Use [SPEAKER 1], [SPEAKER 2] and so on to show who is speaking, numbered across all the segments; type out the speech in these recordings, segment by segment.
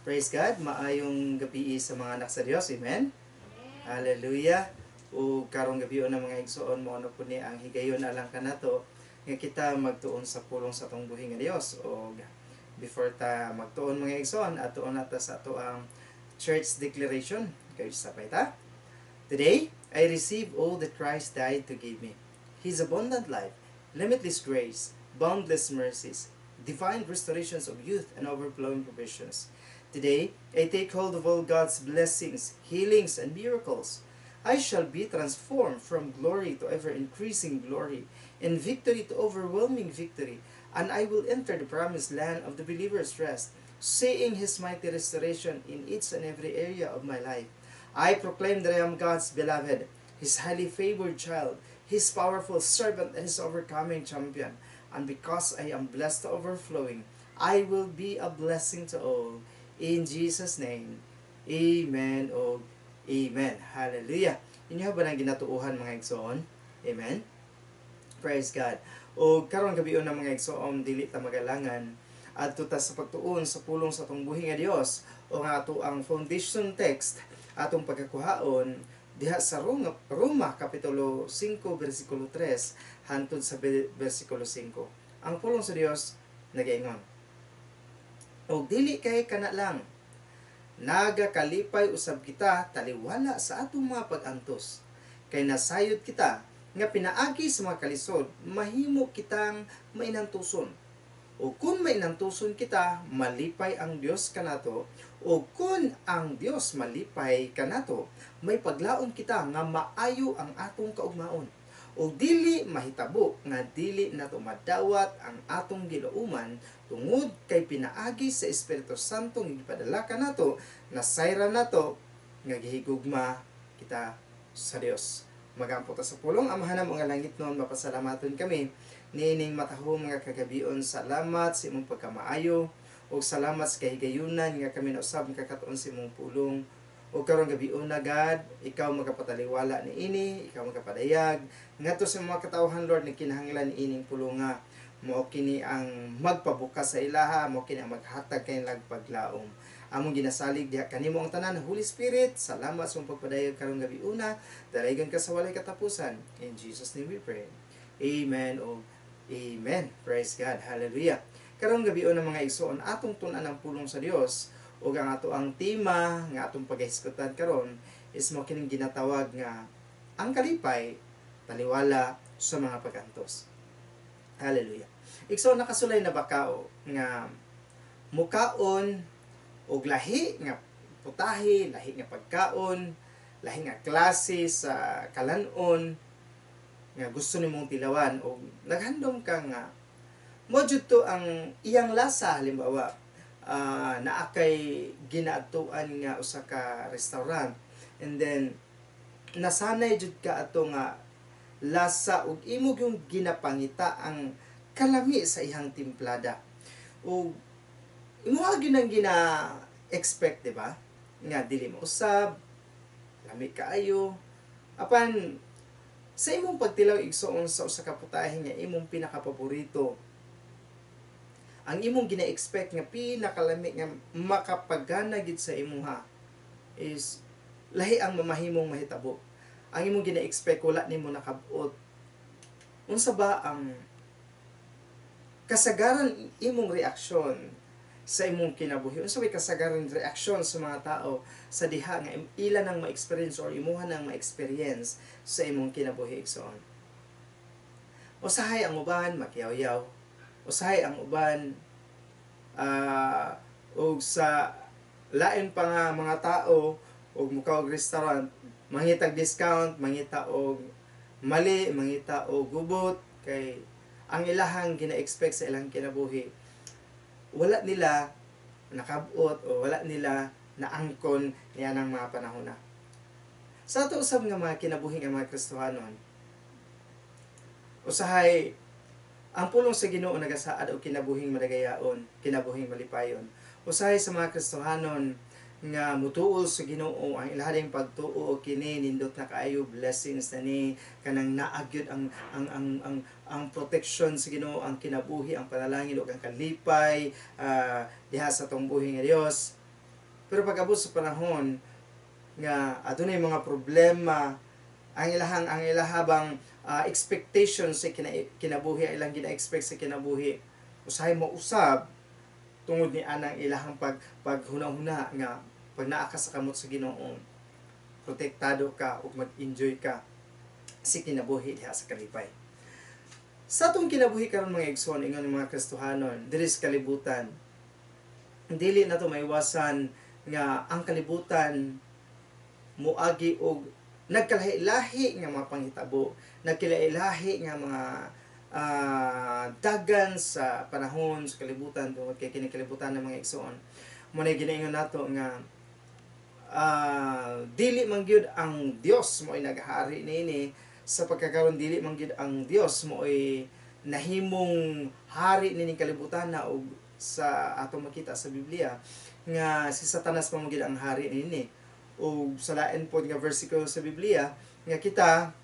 [SPEAKER 1] Praise God, maayong gabi sa mga anak sa Dios. Amen. Hallelujah. O karong gabi na mga igsoon mo ano po ni ang higayon alang kanato nga kita magtuon sa pulong sa atong buhi nga Dios. O before ta magtuon mga igsoon atuon nata sa ato ang church declaration. Kayo sabay ta. Today, I receive all that Christ died to give me. His abundant life, limitless grace, boundless mercies, divine restorations of youth and overflowing provisions. Today, I take hold of all God's blessings, healings, and miracles. I shall be transformed from glory to ever-increasing glory, and victory to overwhelming victory, and I will enter the promised land of the believer's rest, seeing His mighty restoration in each and every area of my life. I proclaim that I am God's beloved, His highly favored child, His powerful servant, and His overcoming champion. And because I am blessed to overflowing, I will be a blessing to all. In Jesus' name, Amen o Amen. Hallelujah. Inyo ba nang ginatuuhan mga igsoon? Amen. Praise God. O karon gabi na mga igsoon, dili ta magalangan adto ta sa pagtuon sa pulong sa atong buhi nga Dios o nga ato ang foundation text atong pagkakuhaon diha sa Roma kapitulo 5 bersikulo 3 hangtod sa bersikulo 5. Ang pulong sa Dios nagaingon: O dili kay kana lang, nagakalipay usab kita taliwala sa atong mga pag-antos. Kay nasayod kita nga pinaagi sa mga kalisod, mahimo kitang mainantuson. O kung mainantuson kita, malipay ang Dios kanato. O kung ang Dios malipay kanato, may paglaom kita nga maayo ang atong kaugmaon. O dili mahitabo nga dili nato madawat ang atong gilauman tungod kay pinaagi sa Espiritu Santo nga gipadala kanato, nasayra nato nga gihigugma kita sa Dios. Magampo ta sa pulong. Amahan mo nga langit noon, mapasalamaton kami niining matahong mga kagabion. Salamat sa imong pagkamaayo o salamat sa kahigayunan nga kami nausab kakatuon sa imong pulong. O karong gabi na God, ikaw magapataliwala ni ini, ikaw magapadayag ngadto sa mga katawhan Lord na kinahanglan ni ining pulunga. Mao kini ang magpabukas sa ilaha, mao kini ang maghatag kay paglaom. Among ginasalig diha kanimo ang tanan, Holy Spirit. Salamat sa imong pagpadayag karong gabi una. Dalagan ka sa walay katapusan. In Jesus name we pray. Amen o Amen. Praise God. Hallelujah. Karong gabi na mga igsoon, atong tun-an ang pulong sa Dios. O ang ato ang tema nga atong paghisgutan karon is mo kining ginatawag nga ang kalipay taliwala sa mga pag-antos. Hallelujah. Ikso nakasulay na bakao nga mukaon og lahi nga putahe, lahi nga pagkaon, lahi nga klase sa kalanon nga gusto nimong tilawan o naghandom ka nga mo jud to ang iyang lasa. Halimbawa, naakay ginaatuan nga usa ka restaurant and then nasanay jud ka ato nga lasa ug imong yung ginapangita ang kalami sa ihang timplada ug imuha gyud ang gina-expect, di ba, nga dili mo usab lami kaayo apan sa imong pagtilaw igsoon sa usa ka putahe nga imong pinakapaborito. Ang imong gina-expect nga pinakalami nga makapagana gid sa imuha is lahi ang mamahimong mahitabo. Ang imong gina-expect wala nimo nakabot. Unsa ba ang kasagaran imong reaksyon sa imong kinabuhi? Unsa may kasagaran reaksyon sa mga tao sa diha nga ila nang ma-experience or imuha nang ma-experience sa imong kinabuhi igsoon? Usahay ang uban makiyaw-yaw. Usahay ang uban og sa lain pa nga mga tao og muka og restaurant mangitag discount, mangita og mali, mangita og gubot kay ang ilahang gina-expect sa ilang kinabuhi wala nila nakabot o wala nila naangkon niya ng mga panahon na. Sa ato usab nga mga kinabuhi nga mga Kristohanon, usahay ang pulong sa Ginoo nagasaad og kinabuhing madagayaon, kinabuhing malipayon. Usahay sa mga Kristohanon nga mutuol sa Ginoo ang ilahading pagtuo og kini nindot na kaayo blessings na ni kanang naagyod ang protection sa Ginoo, ang kinabuhi, ang panalangin ug ang kalipay diha sa tong buhi nga Dios. Pero pag-abot sa panahon nga adunay mga problema, ang ilahabang expectation sa kinabuhi, ilang gina-expect sa kinabuhi, usahay mo usab tungod ni anang ilahang paghunahuna nga pag naa ka sa kamot sa Ginoo, protektado ka ug mag-enjoy ka sa kinabuhi diha sa kalipay. Sa atong kinabuhi karon mga igsoon, ingon mga Kristohanon, diri sa kalibutan, dili na to maiwasan nga ang kalibutan moagi og nagkalahi-lahi nga mga panghitabo, nagkalahi-lahi nga mga dagan sa panahon sa kalibutan tungod kay kini kalibutan ng mga igsoon. Muna ginaingon nato nga dili man gyud ang Dios mo ay naghari niini, sa pagkakaroon dili man gyud ang Dios mo ay nahimong hari nining kalibutan na og sa atong makita sa Biblia nga si Satanas pa man gyud ang hari niini. O sa lain po nga versicle sa Biblia nga kita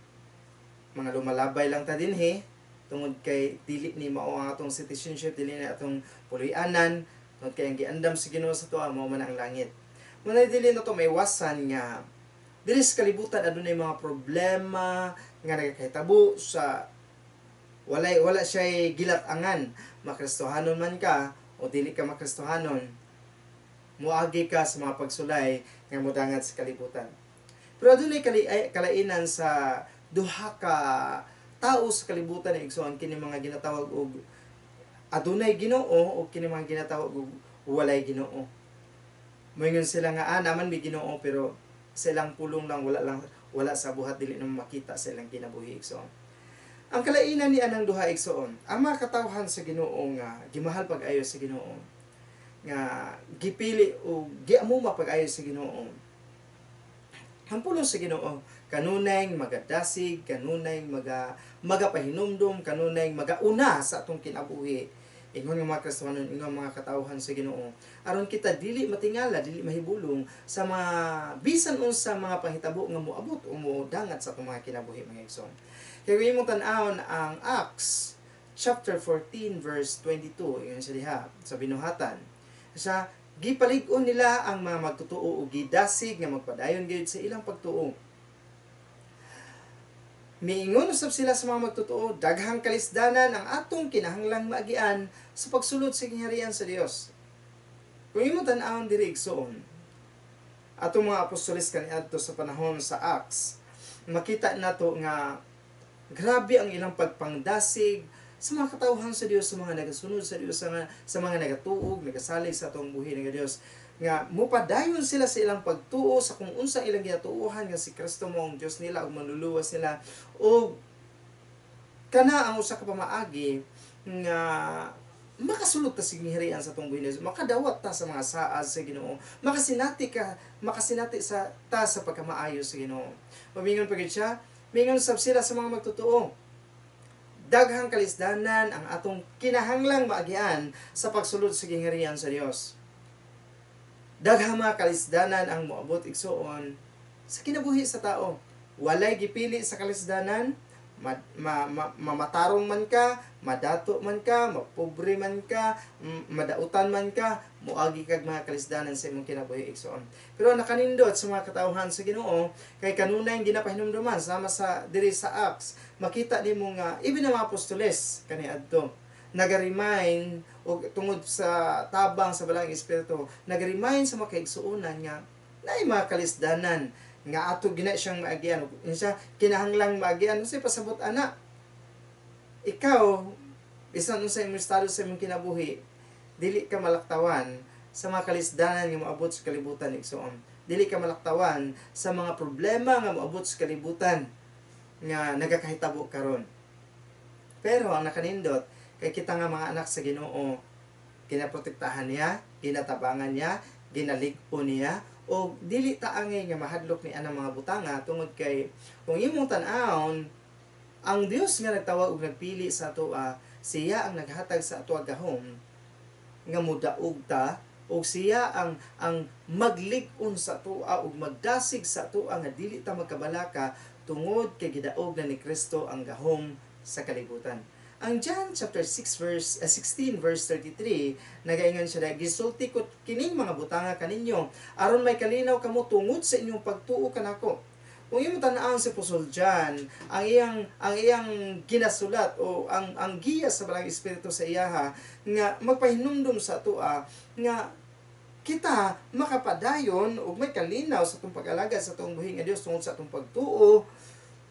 [SPEAKER 1] mga lumalabay lang ta dinhi tungod kay dili ni mao ang atong citizenship, dili ni atong puloy-anan, tungod kay ang giandam sa Ginoo sa tuwa mao man ang langit. Muna dili na to maiwasan nga dili sa kalibutan adunay mga problema nga nagakahitabo sa wala siya gilat-angan, makristohanon man ka o dili ka makristohanon, muagi ka sa mga pagsulay nga modangat sa kalibutan. Pero adunay kalainan sa duha ka tao sa kalibutan na igsoon, kini mga ginatawag og adunay Ginoo o kini mga ginatawag og walay Ginoo. Moingon sila nga naman may Ginoo pero silang pulong lang, wala sa buhat, dili na makita sa ilang kinabuhi igsoon. Ang kalainan ni anang duha igsoon, ang mga katawhan sa Ginoo nga gimahal pag-ayo sa Ginoo, nga gipili o giamuma pag-ayo sa Ginoo, hampulong sa Ginoo, kanunay magadasig, kanunay magapahinumdum, kanunay magauna sa atong kinabuhi. Ingon nga mga Kristohanon, ingon mga katawhan sa Ginoo, aron kita dili matingala, dili mahibulong sa mga bisan unsa mga panghitabo nga moabot o modangat sa atong mga kinabuhi mga igsoon. Kaya kung imong tan-awon ang Acts chapter 14 verse 22, ingon siya diha sa binuhatan. Sa gipalig-on nila ang mga magtutuo o gidasig nga magpadayon gayud sa ilang pagtuo. Miingon usab sila sa mga magtutuo, daghang kalisdanan ang atong kinahanglang maagian sa pagsulod sa kingharian sa Dios. Kung imong tan-awon diri igsoon, atong mga apostoles kaniadto sa panahon sa Acts, makita nato nga grabe ang ilang pagpangdasig sa mga katawhan sa Dios, sa mga nagasunod sa Dios, sa mga nagatuog, nagasalig sa atong buhi nga Dios, nga mupadayon sila sa ilang pagtuo sa kung unsang ilang ginatuohan nga si Kristo mo ang Dios nila ug manluluwas nila, o kana ang usa ka pamaagi nga makasulod ta sa gingharian sa atong buhi, makadawat ta sa mga saad sa Ginoo, makasinati sa ta sa pagkamaayo sa Ginoo. Pamingon pagid siya, mingon sab sila sa mga magtutuo, daghang kalisdanan ang atong kinahanglang maagian sa pagsulod sa gingharian sa Dios. Daghang mga kalisdanan ang moabot igsoon sa kinabuhi sa tao. Walay gipili sa kalisdanan, mamatarong man ka, madato man ka, mapobre man ka, madautan man ka, muagi kag mga kalisdanan sa imong kinabuhi igsoon. Pero nakanindot sa mga katawhan sa Ginoo kay kanunay ginapahinumduman sama sa diri sa Acts, makita nimo nga even ang mga apostoles kaniadto naga-remind o tungod sa tabang sa balang espiritu, naga-remind sa mga kaigsuonan nga naay mga kalisdanan nga ato gina siyang maagian, siya kinahanglang maagian kasi pasabot ana ikaw bisan unsa imong estado sa imong kinabuhi, dili ka malaktawan sa mga kalisdanan nga moabot sa kalibutan igsoon, dili ka malaktawan sa mga problema nga moabot sa kalibutan nga nagakahitabo karon. Pero ang nakanindot kay kita nga mga anak sa Ginoo, ginaprotektahan niya, ginatabangan niya, ginalig-on niya, o dili ta angay nga mahadlok ni anang mga butanga tungod kay kung imong tan-awon, ang Dios nga nagtawag ug nagpili sa atoa, siya ang naghatag sa atoa gahom nga modaog ta, o siya ang maglig-on sa atoa ug magdasig sa atoa nga dili ta magkabalaka tungod kay gidaog na ni Kristo ang gahom sa kalibutan. Ang John chapter 16 verse 33 nagaingon siya dahil gisulti ko kining mga butanga kaninyo aron may kalinaw kamo tungod sa inyong pagtuo kanako. Kung imo tan-awon si Apostol John, ang iyang ginasulat o ang giya sa Balang Espiritu sa iyaha nga magpahinumdum sa atoa nga kita makapadayon o may kalinaw sa atong pag-alagad sa atong buhi nga Dios tungod sa atong pagtuo,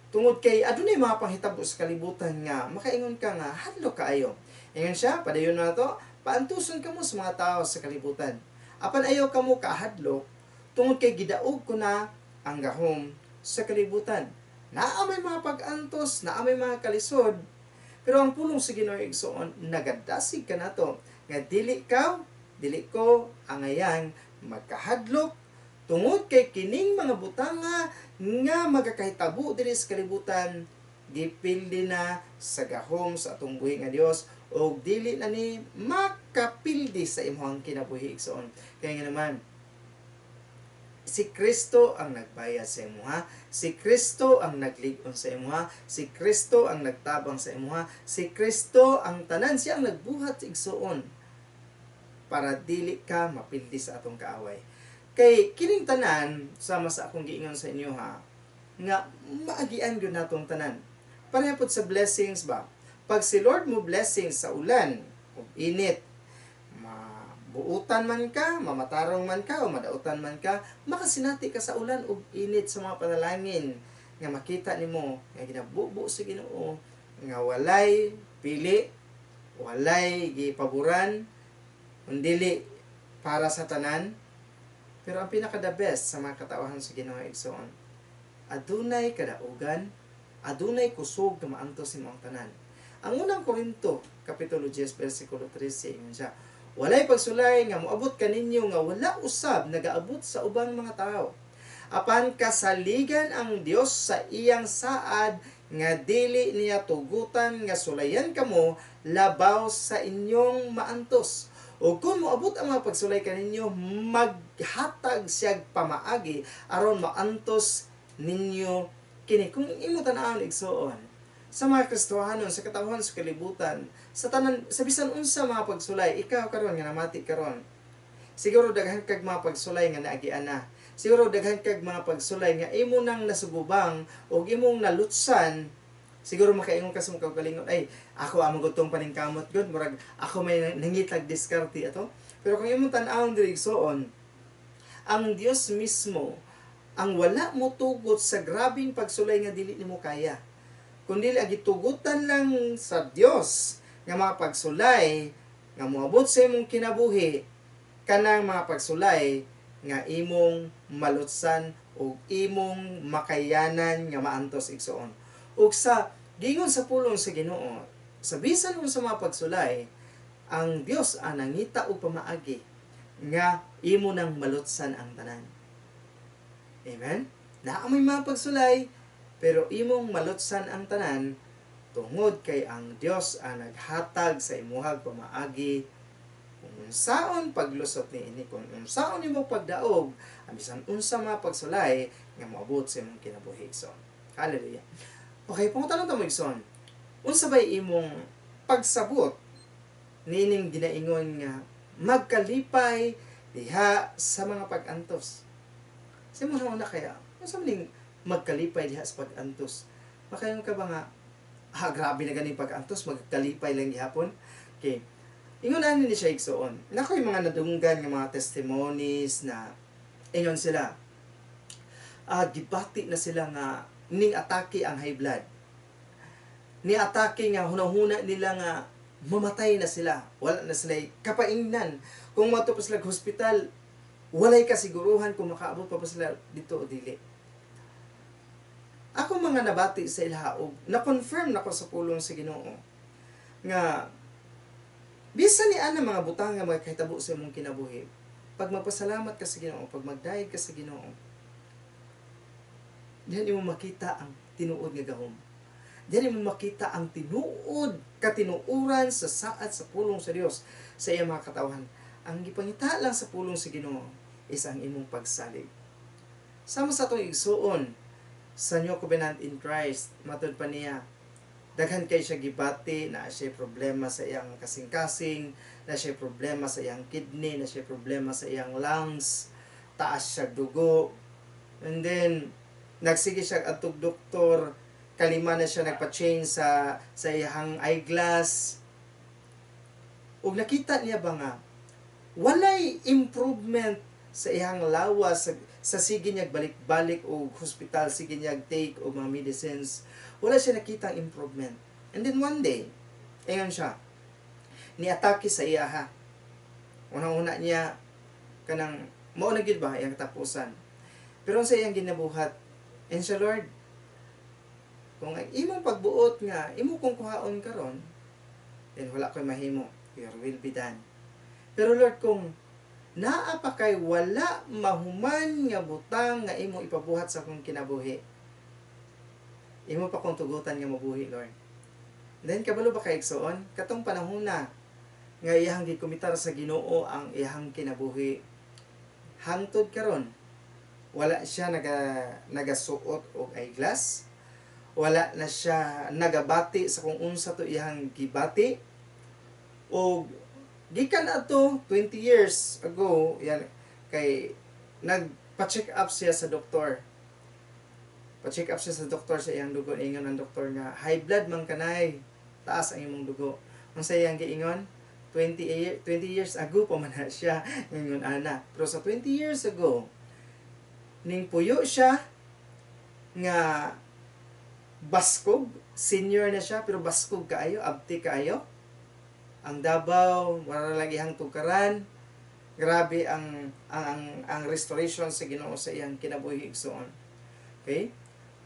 [SPEAKER 1] tungod kay adunay mga panghitabo sa kalibutan nga makaingon ka nga hadlo kaayo. Ingon siya, padayon na to, paantuson kamo sa mga tao sa kalibutan. Apan ayaw kamo kahadlok tungod kay gidaog ko na ang gahom sa kalibutan. Naa may mga pag-antos, naa may mga kalisod, pero ang pulong sa Ginoo igsoon nagadasig ka nato nga dili ko ang ayang magkahadlok tungod kay kining mga butanga nga magakahitabo diri sa kalibutan gipildi na sa gahom sa atong buhi nga Dios o dili na ni makapildi sa imong kinabuhi igsoon. Kaya nga naman si Kristo ang nagbayad sa imuha, si Kristo ang naglig-on sa imuha, si Kristo ang nagtabang sa imuha, si Kristo ang tanan, siya ang nagbuhat sa igsoon para dili ka mapildi sa atong kaaway. Kay kining tanan sama sa akong giingon sa inyo ha, nga maagian gyud natong tanan. Parehapod sa blessings ba? Pag si Lord mo blessings sa ulan o init, buutan man ka, mamatarong man ka, o madautan man ka, makasinati ka sa ulan o init sa mga panalangin nga makita nimo nga ginabubo sa Ginoo nga walay pili, walay gipaboran, undili para sa tanan. Pero ang pinaka the best sa mga katauhan sa Ginoo igsoon, adunay kadaugan, adunay kusog nga maantos imong tanan. Ang unang Korinto kapitulo 10 bersikulo 13 ingon siya, walay pagsulay nga moabot kaninyo nga wala usab nagaabot sa ubang mga tao. Apan kasaligan ang Dios sa iyang saad nga dili niya tugutan nga sulayan kamo labaw sa inyong maantos. O kung moabot ang mga pagsulay kaninyo, maghatag siyag pamaagi aron maantos ninyo kini. Kung imo tan-awon igsoon sa mga Kristohanon, sa katawhan sa kalibutan, sa tanan, sa bisan unsa mga pagsulay, ikaw karon nga namati karon. Siguro daghan kag mga pagsulay nga naagian na. Siguro daghan kag mga pagsulay nga imo nang nasugubang o imong nalutsan. Siguro makaingon ka sa mga kalingon, ay, ako among gutong paningkamot gud, murag ako may nangitag diskarte ato. Pero kung imong tan-awon diri igsoon, ang Dios mismo ang wala mo tugot sa grabing pagsulay nga dili nimo kaya. Kundi agitugutan lang sa Dios nga mga pagsulay nga moabot sa imong kinabuhi kanang mga pagsulay nga imong malutsan o imong makayanan nga maantos igsoon. Ug sa gingon sa pulong sa Ginoo, sa bisan sa mga pagsulay, ang Dios ang nangita og pamaagi nga imo nang malutsan ang tanan. Amen? Naa may mga pagsulay pero imong malutsan ang tanan tungod kay ang Dios ang naghatag sa imuhag pamaagi kung unsaon paglusot niini, kung unsaon imong pagdaog, ang bisan unsa mga pagsulay nga moabot sa imong kinabuhi igsoon. Hallelujah. Okay, pangutan ta mo igsoon. Unsa bay imong pagsabot nining ginaingon nga magkalipay diha sa mga pag-antos? Sa mo na kaya, unsa maning magkalipay diha sa pag-antos? Makayon ka ba nga, grabe na ganing pag-antos, magkalipay lang gihapon? Okay. Ingon ni siya igsoon. Nako yung mga nadunggan ng mga testimonies na ingon sila. Gibati na sila nga ning atake ang high blood. Ni atake nga hunahuna nila nga mamatay na sila. Wala na sila kapaingnan. Kung mato pa sila hospital, walay kasiguruhan kung makaabot pa sila dito o dili. Ako mga nabati sa ilhaog, na-confirm nako sa pulong sa Ginoo nga bisan ni ana mga butang nga magkahitabo sa imong kinabuhi, pag magpasalamat ka sa Ginoo, pag magdayeg ka sa Ginoo, diyan mo makita ang tinuod nga gahom. Diyan mo makita ang tinuod katinuuran sa saad sa pulong sa Dios sa iyang mga katawhan. Ang gipangita lang sa pulong sa Ginoo is ang imong pagsalig. Sama sa atong igsuon sa New Covenant in Christ, matud pa niya, daghan kay siya gibati na siya problema sa iyang kasing-kasing, na siya problema sa iyang kidney, na siya problema sa iyang lungs, taas siya dugo, and then nagsige siya atog doktor, kalima na siya nagpa-change sa iyang eyeglass, ug nakita niya ba nga walay improvement sa iyang lawas sa sige niya balik-balik og hospital, sige niya take og mga medicines, wala siya nakitang improvement. And then one day, ayon siya, niatake sa iya ha. Unang-una niya, kanang, mao na gid ba, iyang tapusan. Pero sa iyang ginabuhat, and siya, Lord, kung imong pagbuot nga, imo kong kuhaon karon, then wala ko'y mahimo, your will be done. Pero Lord, kung naa pa kay wala mahuman nga butang nga imo ipabuhat sa akong kinabuhi, imo pa kong tugutan nga mabuhi, Lord. Then kabalo ba kay igsoon, katong panahon na nga iyang gikumitar sa Ginoo ang iyang kinabuhi, hangtod karon wala siya nagasuot og eyeglass, wala na siya nagabati sa kung unsa to iyang gibati, o gikan ato 20 years ago yan kay nagpa-check up siya sa doktor. Pa-check up siya sa doktor sa iyang dugo, ingon ang doktor nga high blood man kanay, taas ang imong dugo. Ang sa iyang giingon 20 years ago pa man na siya ingon ana. Pero sa 20 years ago ning puyo siya nga baskog, senior na siya pero baskog kaayo, abti kaayo. Ang Davao, wala lagi hang tukaran. Grabe ang restoration sa Ginoo sa iyang kinabuhi igsoon. Okay?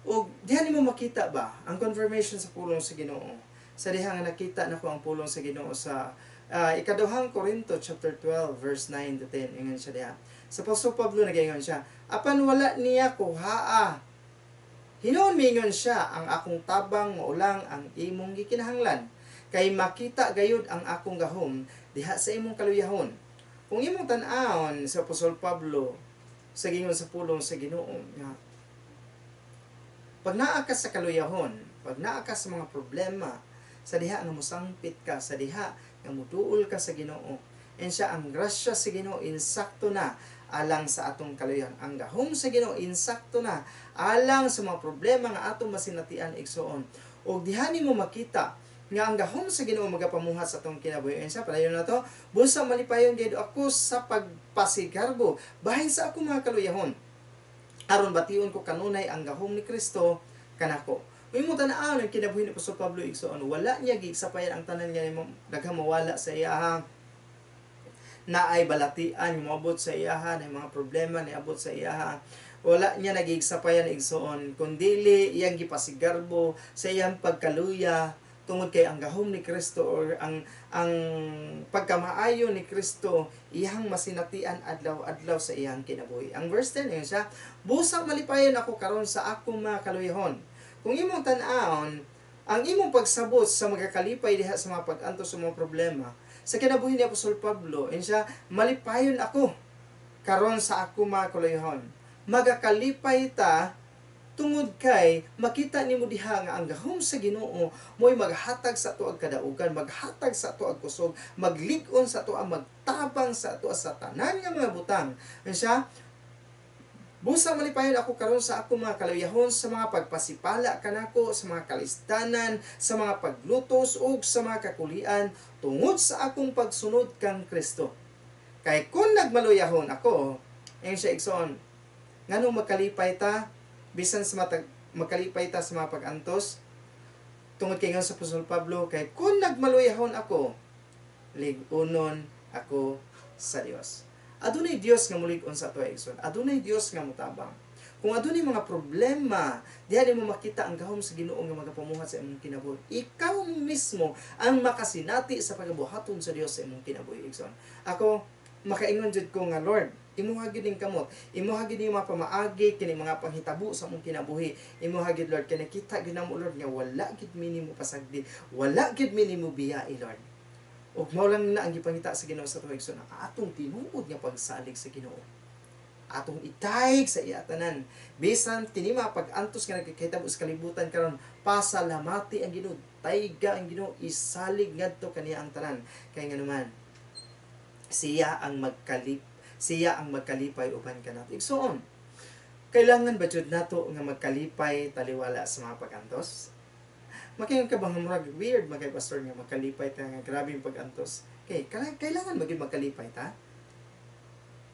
[SPEAKER 1] O dihan mo makita ba ang confirmation sa pulong sa Ginoo? Sa diha nga nakita nako ang pulong sa Ginoo sa ikaduhang Korinto chapter 12 verse 9 to 10. Ingon siya diha. Sa Apostol Pablo nagaingon siya, apan wala niya kuhaa. Hinuon mingon siya, ang akong tabang maulang ang imong gikinahanglan. Kay makita gayud ang akong gahom diha sa imong kaluyahon. Kung imong tan-awon sa Apostol Pablo sa gingon sa pulong sa Ginoo nga pag naa ka sa kaluyahon, pag naa ka sa mga problema, sa diha nga mosangpit ka, sa diha nga muduol ka sa Ginoo, and siya ang grasya sa Ginoo insakto na alang sa atong kaluyan. Ang gahom sa Ginoo insakto na alang sa mga problema nga atong masinatian igsoon. Og diha nimo makita nga ang gahom sa Ginoo magapamuhat sa atong kinabuhi. And siya palayon na to, busa malipayon gayud ako sa pagpasigarbo bahin sa akong mga kaluyahon, aron bation ko kanunay ang gahom ni Kristo kanako. Imo tan-aw ang kinabuhi ni Apostol Pablo igsoon, wala niya gisapayan ang tanan nga daghang mawala sa iya, na ay balatian moabot sa iya, na mga problema ni abot sa iya, wala niya nagigsapayan igsoon, kundili iyang gipasigarbo sa iyang pagkaluya tungod kay ang gahom ni Kristo, or ang pagkamaayo ni Kristo iyang masinatian adlaw-adlaw sa iyang kinabuhi. Ang verse 10 yun siya, busa malipayon ako karon sa akong mga kaluyahon. Kung imong tan-awon ang imong pagsabot sa magakalipay diha sa mga pag-antos sa mga problema sa kinabuhi ni Apostol Pablo, yun siya, malipayon ako karon sa akong mga kaluyahon. Magakalipay ta tungod kay makita nimo diha nga ang gahom sa Ginoo mo'y maghatag sa ato ang kadaugan, maghatag sa ato ang kusog, maglig-on sa ato ang magtabang sa ato sa tanan nga mga butang. Siya, busa malipayon ako karon sa akong mga kaluyahon sa mga pagpasipala kanako, sa mga kalistanan, sa mga paglutos ug sa mga kakulian tungod sa akong pagsunod kang Kristo. Kay kung nagmaluyahon ako, ayun siya igsoon, nganong makalipay ta bisan sa makalipay ta sa mga pag-antos, tungod kay nga sa Apostol Pablo, kay kung nagmaluyahon ako, lig-unon ako sa Dios. Adunay Dios nga mulig-on sa ato igsoon. Adunay Dios nga mutabang. Kung adunay mga problema, diha mo makita ang gahom sa Ginoo nga magapamuhat sa imong kinabuhi. Ikaw mismo ang makasinati sa pagabuhaton sa Dios sa imong kinabuhi igsoon. Ako makaingon jud ko nga, Lord, imuha gid ning kamot, imuha gid ning mga pamaagi kini mga panghitabo sa among kinabuhi, imuha gid Lord, kay nakita gid namo Lord nga wala gid minimo pasagdi, wala gid minimo biyai Lord. Ug mao lang na ang gipangita sa Ginoo sa tuig na atong tinuod nga pagsalig sa Ginoo, atong itayg sa iya tanan, bisan kini mga pag-antos nga nagkahitabo sa kalibutan karon, pasalamati ang Ginoo, ipatayga ang Ginoo, isalig ngadto kaniya ang tanan. Kay nga naman siya ang magkalipay uban kanato. Igsoon, kailangan ba jud nato nga magkalipay taliwala sa mga pagantos? Makingon ka bang murag weird magay pastor nga magkalipay ta nga grabe yung pagantos? Okay, kailangan maging magkalipay ta?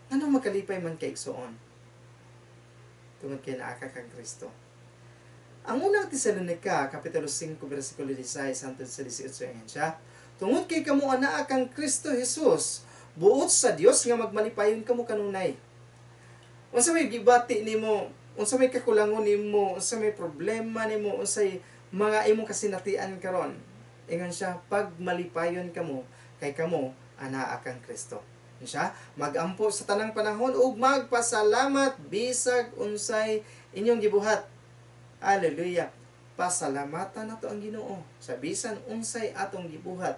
[SPEAKER 1] Anong magkalipay man kay igsoon? Tungod kay naa ka kang Kristo. Ang unang Tesalonica, Kapitulo 5, versikulo 16, hangtod sa 18 ayan siya. Tungod kay kamo anaa kang Kristo Jesus, buot sa Dios nga magmalipayon kamo kanunay. Unsa may gibati nimo, unsa may kakulangon nimo, unsa may problema nimo, unsay mga imong kasinatian karon, ingon siya, pag malipayon kamo, kay kamo anaa kang Kristo. Siya, magampo sa tanang panahon ug magpasalamat bisag unsay inyong gibuhat. Hallelujah. Pasalamatan nato ang Ginoo sa bisan unsay atong gibuhat.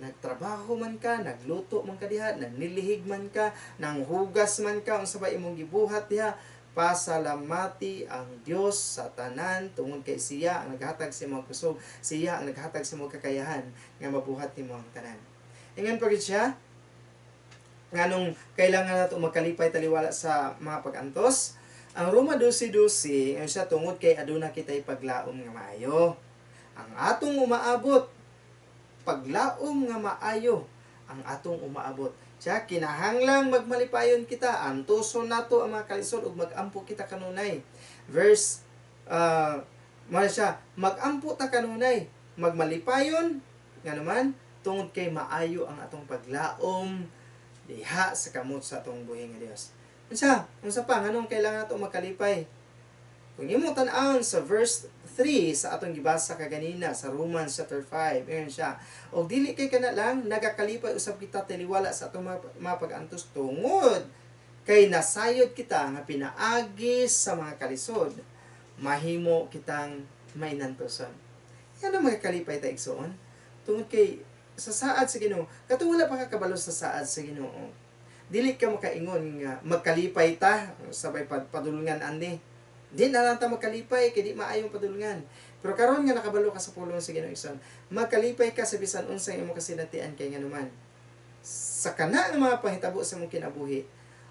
[SPEAKER 1] Nagtrabaho man ka, nagluto man ka diha, nagnilihig man ka, nanghugas man ka, unsa ba imong gibuhat diha, pasalamati ang Dios sa tanan tungod kay siya ang naghatag sa imong kusog, siya ang naghatag sa imong kakayahan nga mabuhat nimo ang tanan. Ingon pa gid siya nganong kailangan nato magkalipay taliwala sa mga pagantos. Ang Roma 12:12 ang siya tungod kay aduna kitay paglaom nga maayo. Ang atong umaabot paglaom nga maayo ang atong umaabot. Siya, kinahanglang magmalipayon kita, antuson nato ang mga kalisod ug magampo kita kanunay. Verse, siya, magampo ta kanunay, magmalipayon, nga naman, tungod kay maayo ang atong paglaom, diha sa kamot sa atong buhi nga Dios. Unsa pa, nganong kailangan nato makalipay? Kung imong tan-awon sa verse 3 sa atong gibasa kaganina sa Romans chapter 5, ayon siya. Og dili kay kana lang nagakalipay usab kita taliwala sa atong mga pag-antos tungod kay nasayod kita nga pinaagi sa mga kalisod, mahimo kitang mainantoson. Ano mga kalipay ta igsoon? Tungod kay sa saad sa Ginoo, katong wala pa ka kabalo sa saad sa Ginoo. Dili ka makaingon nga magkalipay ta sabay padulungan ani. Di na lang ta magkalipay, kay di maayong padulungan. Pero karon nga nakabalo ka sa pulong sa Ginoo igsoon, magkalipay ka sa bisan unsay imong kasinatian kay nga naman. Sa kana nga mga pahitabo sa imong kinabuhi,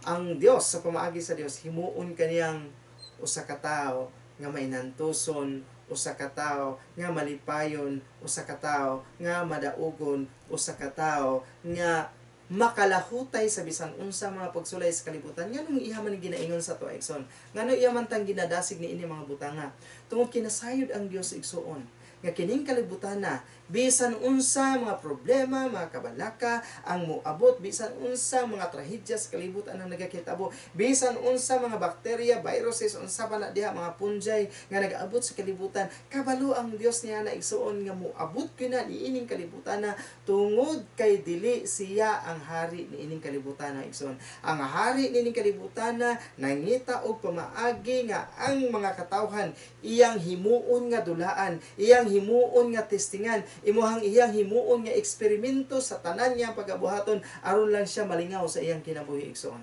[SPEAKER 1] ang Dios sa pamaagi sa Dios himuon kaniyang usa ka tawo nga mainantuson, usa ka tawo nga malipayon, usa ka tawo nga madaugon, usa ka tawo nga makalahutay sa bisan unsa mga pagsulay sa kalibutan. Nganong iya man ginaingon sa to igsoon, ngano iya man tang ginadasig ni ini mga butanga tungod kinasayod ang Dios igsoon nga kining kalibutan na bisan unsa mga problema, mga kabalaka ang moabot, bisan unsa mga trahedya sa kalibutan ang nagakitabo, bisan unsa mga bakterya, viruses, unsa pa na diha mga punjay nga nagaabot sa kalibutan, kabalo ang Dios niya na igsuon nga moabot kina niining kalibutan na tungod kay dili siya ang hari niining kalibutan na igsuon. Ang hari niining kalibutan na nangita og pamaagi nga ang mga katawhan iyang himuon nga dulaan, iyang himuon nga testingan, iyang himuon nga eksperimento sa tanan niya pagabuhaton aron lang siya malingaw sa iyang kinabuhi igsoon.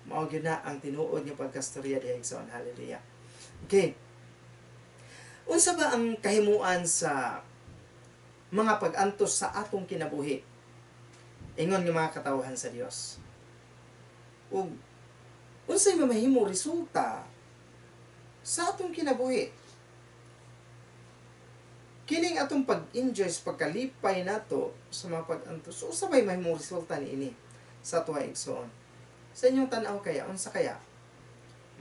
[SPEAKER 1] Mao gyud na ang tinuod nga pagkastorya diha igsoon. Hallelujah. Okay. Unsa ba ang kahimuan sa mga pag-antos sa atong kinabuhi? Ingon nga mga katawhan sa Dios. Ug unsay mamahimo resulta sa atong kinabuhi? Kining atong pag-enjoy sa pagkalipay nato sa mga pag-antos, so sabay mahimong resulta ni ini sa tuwa igsoon. Sa inyong tan-aw kaya, unsa kaya?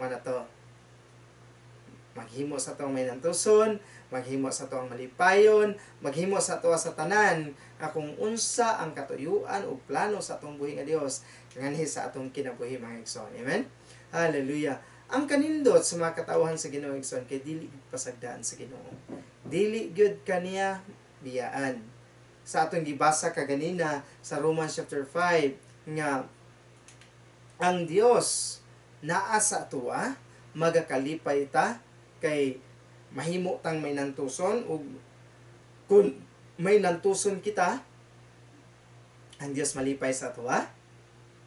[SPEAKER 1] Mana to? Maghimo sa tuwang mainantuson, maghimo sa tuwang malipayon, maghimo sa tuwa sa tanan, kung unsa ang katuyuan o plano sa atong buhi nga Dios, nganhi sa atong kinabuhi mga igsoon. Amen? Hallelujah. Ang kanindot sa mga katawhan sa Ginoo igsoon kay dili pasagdaan sa Ginoo. Dili gyud kaniya biyaan. Sa atong gibasa kaganina sa Romans chapter 5 nga ang Dios naa sa atoa magakalipay ta kay mahimo tang may nantuson ug kung may nantuson kita ang Dios malipay sa atoa.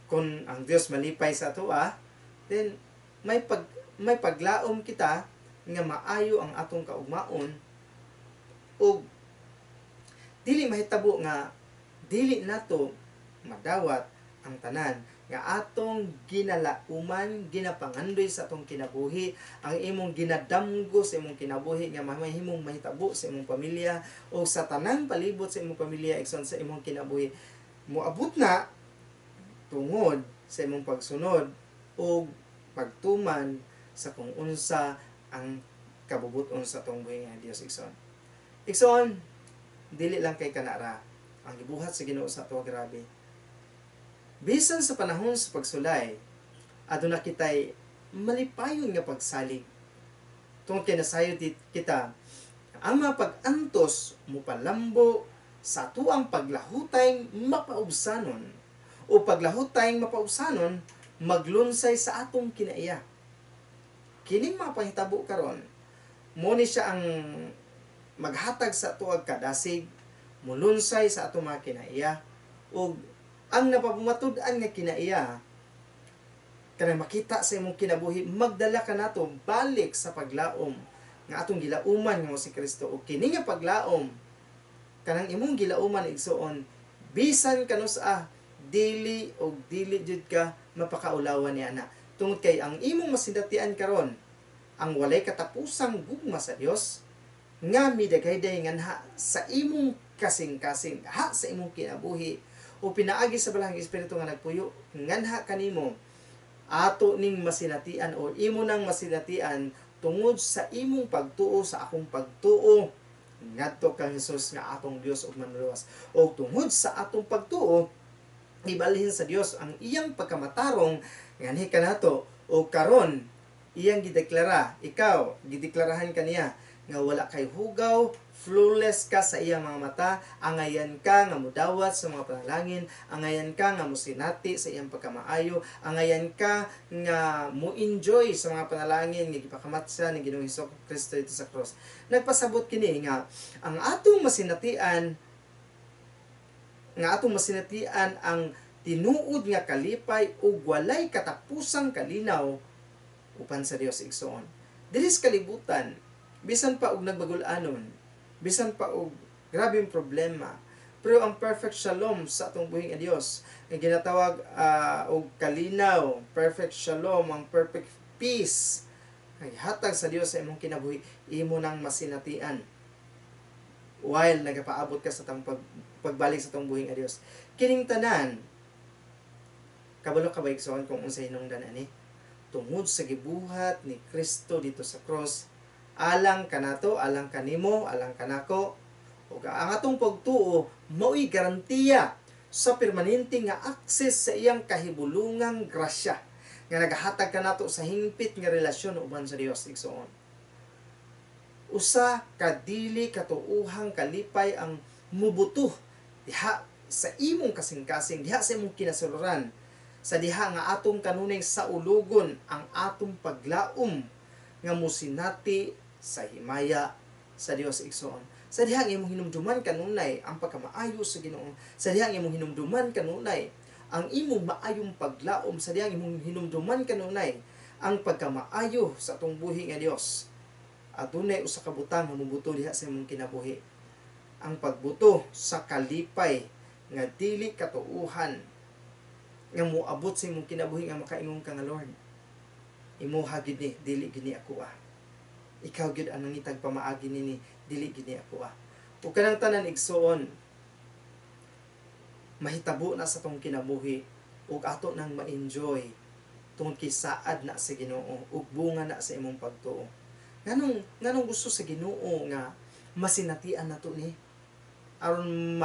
[SPEAKER 1] Kung ang Dios malipay sa atoa, then may paglaom kita nga maayo ang atong kaugmaon ug dili mahitabo nga dili nato madawat ang tanan nga atong ginalauman, ginapangandoy sa atong kinabuhi, ang imong ginadamgo sa imong kinabuhi nga mahimong mahitabo sa imong pamilya o sa tanang palibot sa imong pamilya igsoon sa imong kinabuhi. Moabot na tungod sa imong pagsunod o pagtuman sa kung unsa ang kabubuton sa atong buhi nga Dios igsoon. Igsoon, dili lang kay kanara ang gibuhat sa Ginoo sa ato grabe. Bisan sa panahon sa pagsulay, aduna kitay malipayon nga pagsalig. Tungod kay nasayod kita, ang mga pag-antos mo palambo sa atuang paglahutay mapaubsanon o paglahutay mapaubsanon maglunsay sa atong kinaiya. Kining mga pahitabo karon, mo ni siya ang maghatag sa atuang kadasig, mulunsay sa atong mga kinaiya, o ang napapumatud-an nga kinaiya kanang makita sa imong kinabuhi, magdala ka nato balik sa paglaom nga atong gilauman nga si Kristo. O kini nga paglaom kanang imong gilauman igsoon, bisan kanus dili o dili jud ka mapakaulawan ni ana. Tungod kay ang imong masindatian karon, ang walay katapusang gugma sa Dios nga midagayday nganha sa imong kasing-kasing, ha sa imong kinabuhi, o pinaagi sa balahang espiritu nga nagpuyo nganha kanimo ato ning masinatian o imo nang masinatian tungod sa imong pagtuo sa akong pagtuo ngadto kang Hesus nga atong Dios ug manluwas, o tungod sa atong pagtuo ibalhin sa Dios ang iyang pagkamatarong nganhi kanato, o karon iyang gideklara, ikaw gideklarahan kaniya nga wala kay hugaw, flawless ka sa iyang mga mata, angayan ka nga mudawat sa mga panalangin, angayan ka nga musinati sa iyang pagkamaayo, angayan ka nga mo-enjoy sa mga panalangin nga gipakamatsa ni Ginoong Hesukristo dito sa cross. Nagpasabot kini nga ang atong masinatian ang tinuod nga kalipay ug walay katapusang kalinaw upan sa Dios igsoon. Dili sa kalibutan, bisan pa og nagbagul-anon, bisan pa og grabeng problema, pero ang perfect shalom sa atong buhing nga Dios nga ginatawag og kalinaw, perfect shalom, ang perfect peace ay hatag sa Dios sa imong kinabuhi, imo nang masinatian while nagapaabot ka sa tang pagbalik sa atong buhing nga Dios. Kining tanan kabalo ka ba igsoon kung unsay hinungdan ani tungod sa gibuhat ni Kristo dito sa cross, alang kanato, alang kanimo, alang kanako, ug ang atong pagtuo mao'y garantiya sa permanente nga access sa iyang kahibulungang grasya nga nagahatag kanato sa hingpit nga relasyon uban sa Dios igsoon. Usa ka dili katuohang kalipay ang mubuto diha sa imong kasing-kasing, diha sa imong kinasuluran, sa diha nga atong kanunay sa ulugon ang atong paglaom nga musinati sa himaya sa Dios igsoon. Sa dihang imong hinumduman kanunay ang pagkamaayo sa Ginoo, sa dihang imong hinumduman kanunay ang imong maayong paglaom, sa dihang imong hinumduman kanunay ang pagkamaayo sa atong buhi nga Dios. Adunay usa ka butang mamubuto diha sa imong kinabuhi. Ang pagbuto sa kalipay nga dili katuohan nga moabot sa imong kinabuhi nga makaingon ka nga Lord, imo hagid ni dili gini ako ikaw gyud ang nangitag pamaagi nini, dili gini ako ug kanang tanan igsoon mahitabo na sa tong kinabuhi ug ato nang ma-enjoy tungod kay saad na sa Ginoo ug bunga na sa imong pagtuo. Nganong gusto sa Ginoo nga masinatian nato ni aron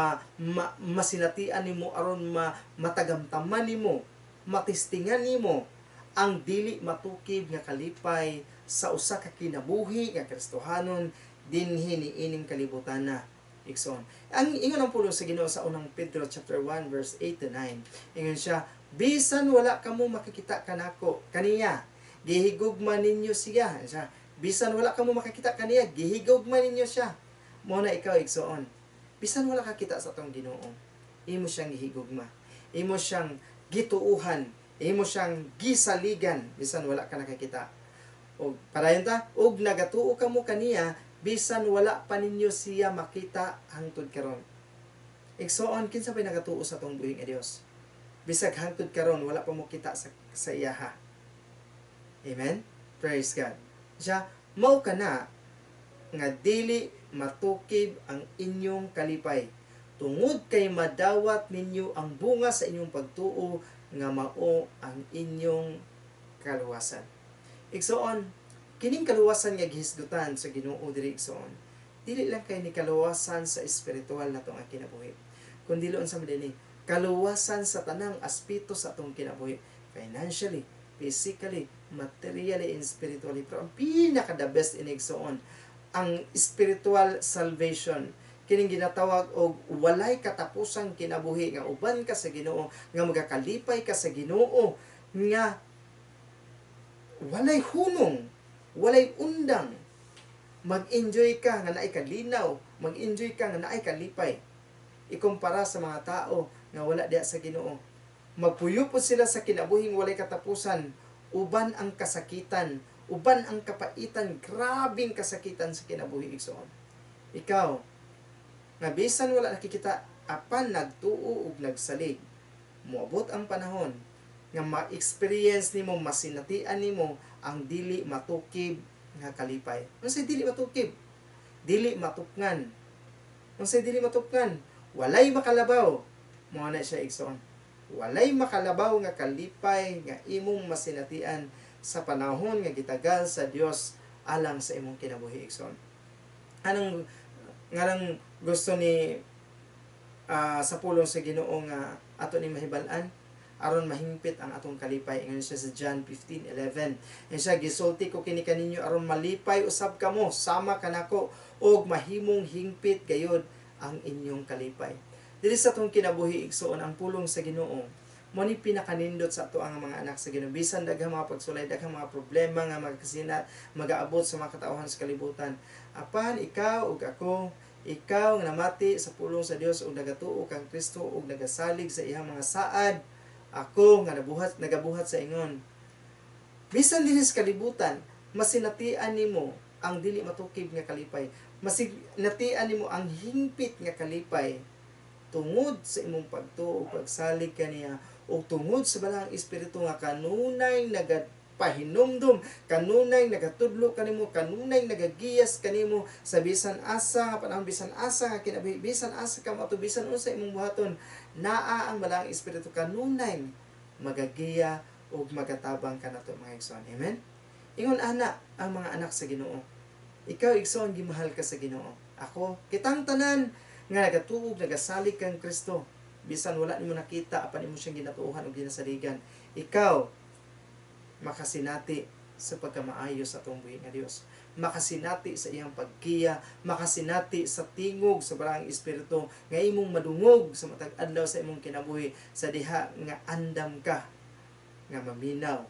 [SPEAKER 1] masinatian nimo, aron matagamtaman nimo, matistingan nimo ang dili matukib nga kalipay sa usa ka kinabuhi nga Kristohanon dinhi niining kalibutan na igsoon. Ang ingon ang pulo sa Ginoo sa unang Pedro chapter 1 verse 8 to 9. Ingon siya, bisan wala kamo makikita kanako kaniya, gihigugma ninyo siya. Bisan wala kamo makakita kaniya, gihigugma ninyo siya. Mo na ikaw igsoon. Bisan wala ka kita sa atong Ginoo, imo siyang gihigugma, imo siyang gituuhan, imo siyang gisaligan bisan wala ka nakakita. Og parayon ta, og nagatuo kamo kaniya bisan wala pa ninyo siya makita hangtod karon. Igsoon, kinsa may nagatuo sa atong buhing nga Dios. Bisag hangtod karon wala pa mo kita sa iyaha. Amen? Praise God. Siya, mao ka na nga dili matukib ang inyong kalipay. Tungod kay madawat ninyo ang bunga sa inyong pagtuo nga mao ang inyong kaluwasan. Igsoon, kining kaluwasan nga gihisgutan sa Ginoo diri igsoon. Dili lang kay ni kaluwasan sa espiritual natong ang kinabuhi. Kundi loon sa madini, kaluwasan sa tanang aspeto sa atong kinabuhi, financially, physically, materially, and spiritually. Pero ang pinaka the best in igsoon, ang spiritual salvation, kining ginatawag og walay katapusang kinabuhi nga uban ka sa Ginoo, nga magakalipay ka sa Ginoo, nga walay hunong, walay undang, mag-enjoy ka nga naay kalinaw, mag-enjoy ka nga naay kalipay. Ikumpara sa mga tao nga wala diha sa Ginoo. Magpuyupod sila sa kinabuhing walay katapusan, uban ang kasakitan, uban ang kapaitan, grabing kasakitan sa kinabuhi igsoon. Ikaw, nga bisan wala nakikita, apan nagtuo ug nagsalig, moabot ang panahon nga ma-experience nimo, masinatian nimo ang dili matukib nga kalipay. Unsay dili matukib? Dili matukngan. Unsay dili matukngan? Walay makalabaw. Mao na siya igsoon. Walay makalabaw nga kalipay nga imong masinatian sa panahon nga gitagal sa Dios alang sa imong kinabuhi igsoon. Anong ngarang gusto ni sa pulong sa Ginoo nga ato ni mahibal-an aron mahingpit ang atong kalipay. Ingon siya sa John 15:11. And siya, gisulti ko kini kaninyo aron malipay usab kamo sama kanako og mahimong hingpit gayud ang inyong kalipay. Dili sa atong kinabuhi igsoon, ang pulong sa Ginoo mo ni pinakanindot sa ato ang mga anak sa Ginoo. Bisan daghang mga pagsulay, daghang mga problema nga magkasinat, magaabot sa mga katauhan sa kalibutan. Apan ikaw ug ako, ikaw nga namati sa pulong sa Dios ug nagatuo kang Kristo ug nagasalig sa iyang mga saad, ako nga nagabuhat sa ingon. Bisan dinhi sa kalibutan, masinatian nimo ang dili matukib nga kalipay. Masinatian nimo ang hingpit nga kalipay tungod sa imong pagtuo ug pagsalig kaniya o tungod sa balang espiritu nga kanunay nagapahinumdum, kanunay nagatudlo kanimo, kanunay nagagiyas kanimo sa bisan asa nga panahon, bisan asa nga kinabuhi, bisan asa ka mato, bisan unsa imong buhaton, naa ang balang espiritu kanunay magagiya ug magatabang kanato mga igsoon. Amen. Ingon ana ang mga anak sa Ginoo. Ikaw igsoon gimahal ka sa Ginoo. Ako kitang tanan nga nagatuog, nagasalig kang Kristo. Bisan wala nimo nakita, apan imo siyang ginatuohan ug ginasaligan. Ikaw makasinati sa pagkamaayo sa atong buhi nga Dios. Makasinati sa iyang pagkiya, makasinati sa tingog sa barang espiritu nga imong madungog sa matag adlaw sa imong kinabuhi, sa diha nga andam ka nga maminaw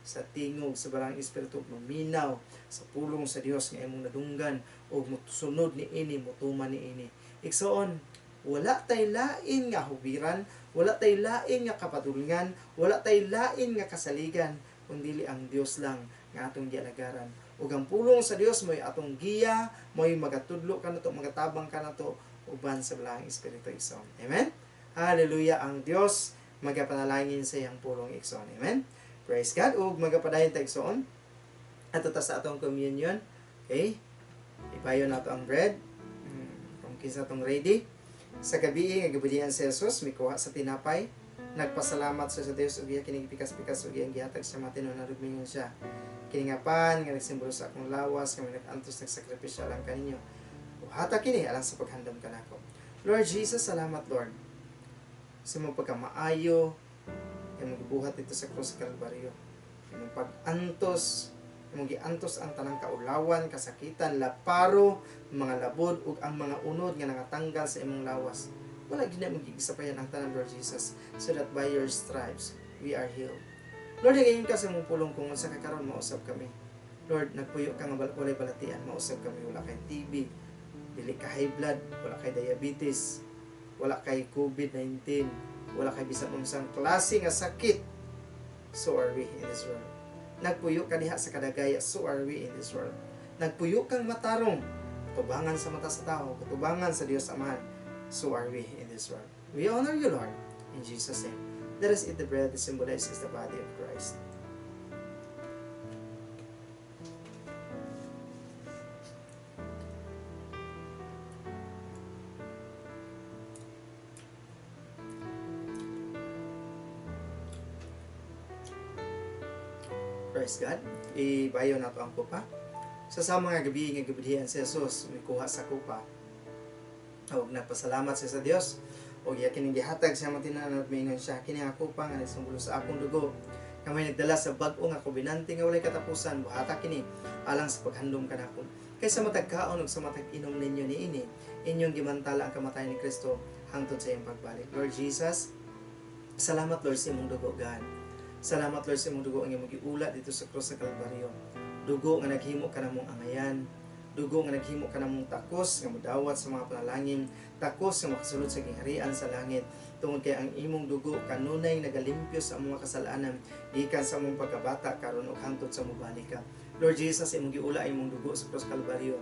[SPEAKER 1] sa tingog sa barang espiritu, maminaw sa pulong sa Dios nga imong nadunggan o musunod ni ini, mutuman ni ini. Igsoon, wala tay lain nga hubiran, wala tay lain nga kapadulngan, wala tay lain nga kasaligan, kundi ang Dios lang nga atong gialagaran. Ug ang pulong sa Dios mo'y atong giya, mo'y magatudlo kanato, magatabang kanato uban sa balahang espiritu igsoon. Amen. Hallelujah. Ang Dios magapanalangin sa iyang pulong igsoon. Amen. Praise God. Ug magapadayon ta igsoon ato ta sa atong communion. Okay? Ipayon nato ang bread. Kung kinsa tong ready. Sa gabi nga gibudian si Jesus mikuha sa tinapay, nagpasalamat sa Dios ug iya kining pikas-pikas ug iyang gihatag sa mga tinuod na rugmingon siya. Kini nga pan nga nagsimbolo sa akong lawas nga nag-antos nagsakripisyo lang kaninyo. Hata kini alang sa paghandom kanako. Lord Jesus, salamat Lord sa imong pagkamaayo, imong gibuhat dito sa krus sa Kalbaryo. Imong pag-antos, imong giantos ang tanang kaulawan, kasakitan, laparo, mga labod ug ang mga unod nga nangatanggal sa imong lawas. Wala gid na magigisapayan ang tanan, Lord Jesus, so that by your stripes we are healed. Lord, ngayon ka sa imong pulong kung unsa ka karon mausab kami. Lord, nagpuyo ka nga walay balatian, mausab kami, wala kay TB, dili ka high blood, wala kay diabetes, wala kay COVID-19, wala kay bisan unsang klase nga sakit. So are we in this world. Nagpuyo ka diha sa kadagaya, so are we in this world. Nagpuyo kang matarong, katubangan sa mata sa tao, katubangan sa Dios Amahan. so are we in this world. We honor you, Lord, in Jesus' name. Let us eat the bread that symbolizes the body of Christ. Praise God. Ibayo na to ang kupa. Sa mga gabi nga gabidihan si Jesus, may kuha sa kupa. Huwag nagpasalamat siya sa Dios. Huwag yakin ang gihatag siya matinanan at maingon siya. Kini nga kupa nga nagsumbulo sa akong dugo. Kamay nagdala sa bag-o nga kubinante nga walay katapusan. Buhata kini alang sa paghandom kanakon. Kaysa matagkaon ug sa matag-inom ninyo niini, inyong gimantala ang kamatayon ni Kristo hangtod sa iyang pagbalik. Lord Jesus, salamat Lord sa imong dugo, God. Salamat Lord sa imong dugo ang imong giulat dito sa krus sa Kalbaryo. Dugo nga naghimo ka namong angayan. Dugo nga naghimo ka namong takos nga modawat sa mga panalangin. Takos nga makasulod sa gingharian sa langit. Tungod kay ang imong dugo kanunay nagalimpyo sa mga kasalanan gikan sa among pagkabata karon ug hangtod sa mobalik ka. Lord Jesus, imong giula imong dugo sa krus Kalbaryo.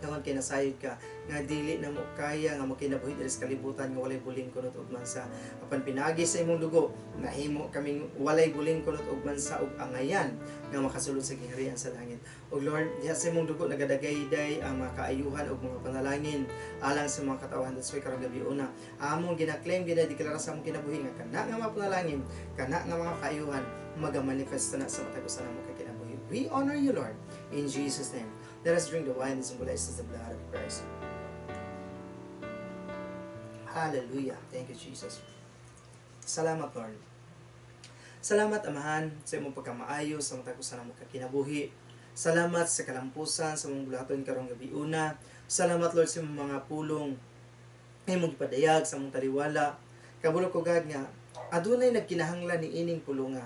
[SPEAKER 1] Tungod kay nasayod ka nga dili na mo kaya nga makinabuhi diri sa kalibutan nga walay buling kunot ug mansa. Apan pinagi sa imong dugo nahimo kaming walay buling kunot ug mansa ug angayan nga makasulod sa gingharian sa langit. O Lord, diha sa imong dugo nagadagayday ang mga kaayuhan ug mga panalangin alang sa mga katawhan. That's why karong gabi una among ginaklaim ginadeklara sa among kinabuhi nga kana nga mga panalangin, kana nga mga kaayuhan magamanifest na sa matag usa namo kay kinabuhi. We honor you, Lord, in Jesus' name. Let us drink the wine that symbolizes the blood of Christ. Hallelujah. Thank you, Jesus. Salamat, Lord. Salamat, Amahan, sa imong pagkamaayo sa matag usa namo kay kinabuhi. Salamat sa kalampusan sa mong bulaton karong gabi una. Salamat, Lord, sa imong mga pulong imong gipadayag sa mong taliwala. Kabulo ko God nga adunay nagkinahanglan ni ining pulunga.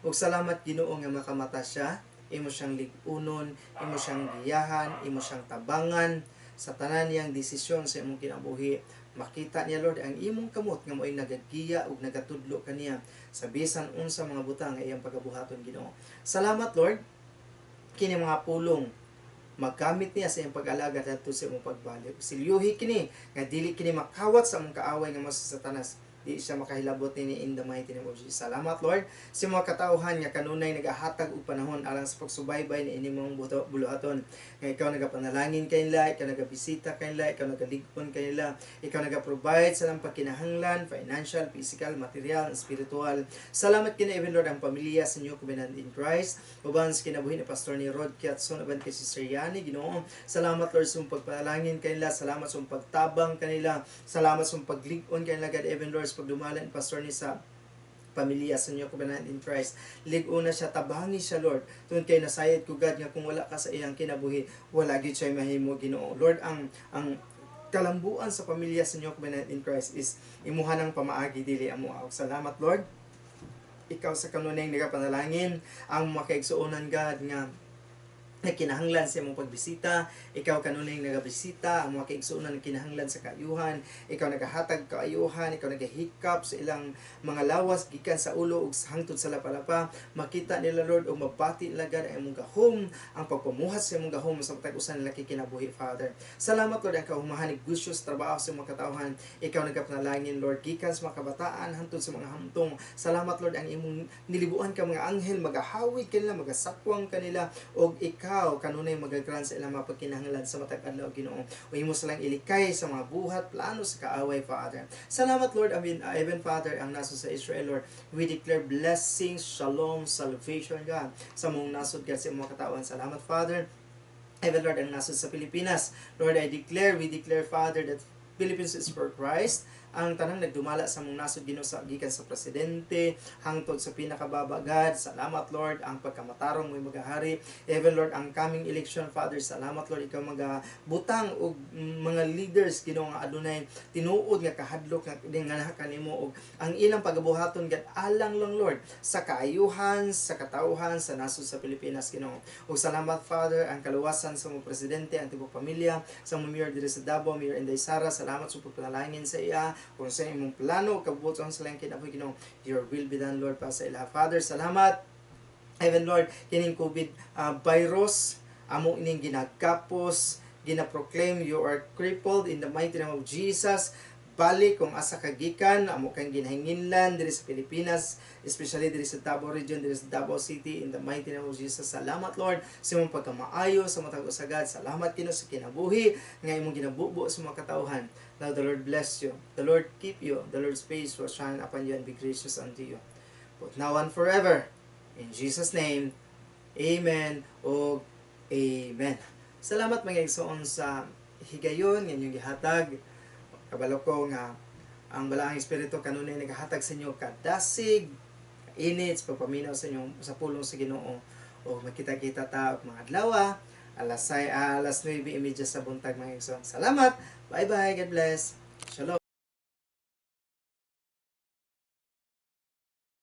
[SPEAKER 1] Ug salamat Ginoo nga makamata siya. Imo siyang lig-unon, imo siyang giyahan, imo siyang tabangan sa tanan niyang desisyon sa imong kinabuhi. Makita niya, Lord, ang imong kamot nga mo'y nagagiya ug nagatudlo kaniya sa bisan unsa mga butang nga iyang pagabuhaton, Ginoo. Salamat, Lord, kini mga pulong magkamit niya sa iyang pag-alaga dito sa imong pagbalik. Silyuhi kini nga dili kini makawat sa among kaaway nga mas Satanas. Di siya makahilabot ni in the mighty name of Jesus. Salamat, Lord, sa mga katauhan nga kanunay nagahatag og panahon alang sa pagsubaybay ni inimong buluhaton. Nga ikaw nagapanalangin kanila, ikaw nagabisita kanila, ikaw nagaligpon kanila, ikaw nagaprovide sa lang pagkinahanglan, financial, physical, material, spiritual. Salamat kini even Lord ang pamilya sa inyo Covenant in Christ. Uban sa kinabuhi ni Pastor ni Rod Kiatson, uban kay Sister Yani, Ginoo. Salamat Lord sa pagpanalangin kanila, salamat sa pagtabang kanila, salamat sa paglig-on kanila, God, even Lord pagdumalan pastor ni sa pamilya sa inyo Covenant in Christ. Lig-una siya, tabangi siya, Lord. Tungod kay nasayad ko God nga kung wala ka sa iyang kinabuhi, wala gid siya mahimo, Ginoo. Lord, ang kalambuan sa pamilya sa inyo Covenant in Christ is imuha ng pamaagi dili amo. Salamat, Lord. Ikaw sa kanunay nagapanalangin ang makaigsuonan God nga kinahanglan sa imong pagbisita, ikaw kanunay nagabisita, ang mga kaigsuonan na kinahanglan sa kaayuhan, ikaw nagahatag kaayuhan, ikaw nagahikap sa ilang mga lawas gikan sa ulo ug hangtod sa lapalapa, makita nila Lord ug mabati nila God ang imong gahom, ang pagpamuhat sa imong gahom sa matag usa nila kinabuhi, Father. Salamat Lord ang kahumahan ni gusyo sa trabaho sa mga katawhan, ikaw nagapanalangin Lord gikan sa mga kabataan hangtod sa mga hamtong. Salamat Lord ang imong nilibuan ka mga anghel magahawid kanila, magasakwang kanila og ikaw kanunay magagran sa ilang mga pagkinahanglan sa matag adlaw, Ginoo. O imo silang ilikay sa mga buhat plano sa kaaway, Father. Salamat Lord, even Father ang naso sa Israel, Lord. We declare blessings, shalom, salvation God sa mong nasod God sa mga katawan. Salamat Father. Even Lord ang nasod sa Pilipinas, Lord, we declare Father that Philippines is for Christ. Ang tanang nagdumala sa mong nasod Ginoo sa gikan sa presidente hangtod sa pinakababa, God. Salamat Lord ang pagkamatarong may magahari. Even Lord ang coming election, Father, salamat Lord ikaw magabutang og mga leaders Ginoo nga adunay tinuod nga kahadlok nga kanimo og ang ilang pagabuhaton God alang lang Lord sa kaayuhan, sa katawhan sa nasod sa Pilipinas, Ginoo. Ug salamat Father ang kaluwasan sa mong presidente, ang tibok pamilya, sa mong mayor diri sa Davao, Mayor Inday Sara. Salamat sa pagpanalangin sa iya kung sa imong plano kabubuton sa lang kinabuhi, Ginoo. Your will be done Lord para sa ila, Father. Salamat even Lord kining COVID virus among ining ginagkapos, ginaproclaim you are crippled in the mighty name of Jesus. balik kung asa kagikan amo kang ginhinginlan diri sa Pilipinas, especially diri sa Davao region, diri sa Davao City, in the mighty name of Jesus. Salamat Lord sa imong pagkamaayo sa matag usagad. Salamat kino sa kinabuhi nga imong ginabubo sa mga katawhan. Now the Lord bless you, the Lord keep you, the Lord's face will shine upon you and be gracious unto you, both now and forever. In Jesus name, amen o amen. Salamat mga igsoon sa higayon nga inyong gihatag. Kabalo ko nga ang balaang espiritu kanunay nagahatag sa inyo kadasig, init, pagpaminaw sa inyong sa pulong sa Ginoo. O makita-kita ta og mga adlaw, alas 9:30 sa buntag mga igsoon. Salamat. Bye bye. God bless.